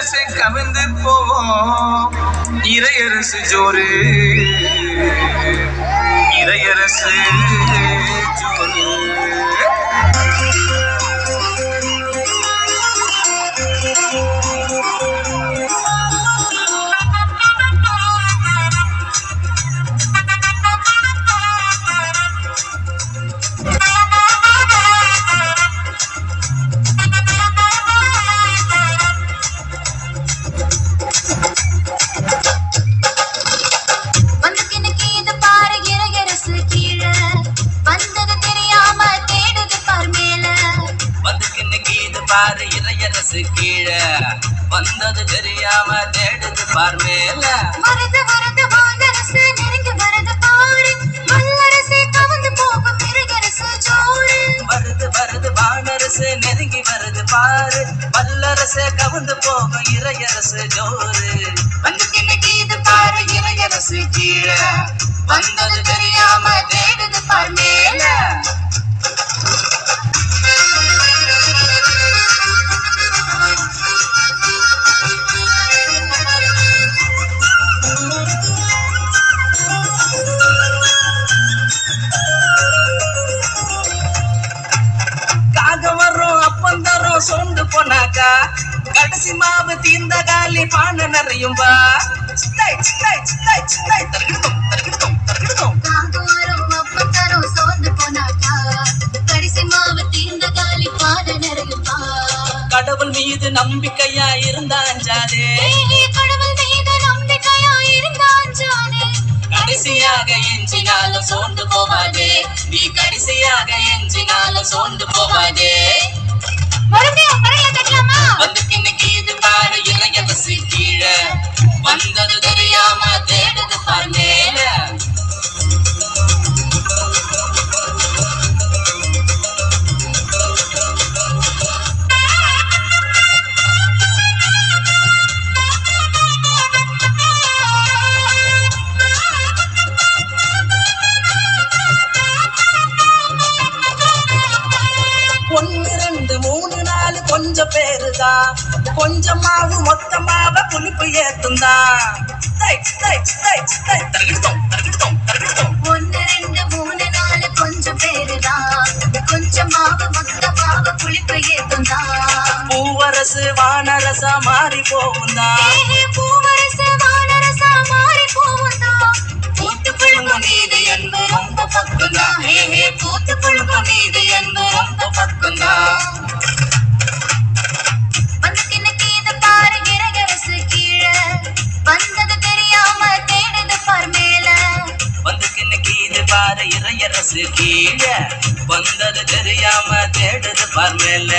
மனசை கவிழ்ந்து போவோம். இறையரசு ஜோரு, இறையரசு ஜோரு. பாரு இறையரசு கீழே வந்தது தெரியாம தேடுது பார் மேல. வருது வருது வானரசு நெருங்கி வருது பாரு, வல்லரசே கவர்ந்து போகும் இறையரசு ஜோரு. வருது வருது வானரசு நெருங்கி வருது பாரு, வல்லரசே கவர்ந்து போகும் இறையரசு ஜோரு. வந்துக்கு இன்னைக்கு இது பாரு இறையரசு கீழே வந்தது தெரியாம தேடுது பார் மேல. சோர்ந்து போனாக்கா கடைசி மாவு தீர்ந்த காலி பானை நிறையும்பா. கடவுள் மீது நம்பிக்கையா இருந்தாஞ்சாதே, கடைசியாக எஞ்சினாலும் சோர்ந்து போவாதே, நீ கடைசியாக எஞ்சினாலும் சோர்ந்து போவாதே. வந்துக்கு இன்னைக்கு இது பாரு இறையரசு கீழே வந்தது தெரியாம தேடுது பார் மேல. கொஞ்சம் பேருதான், கொஞ்சம் மாவு மொத்தமாக புளிப்பு ஏத்துந்தா. ஒன்னு ரெண்டு மூணு நாலு கொஞ்சம் பேருதான், கொஞ்சம் மாவு மொத்தமாக புளிப்பு ஏத்துந்தா. பூவரசு வானரசா மாறி போகுந்தா, பூவரசு வானரசா மாறி போகுந்தா. பூத்து புழுங்கும் நீது என்பது ரொம்ப பக்குந்தா, பூத்து புழுங்கும் நீது என்பது ரொம்ப பக்குந்தா. இறையரசு கீழே வந்தது தெரியாம தேடுது பார் மேல.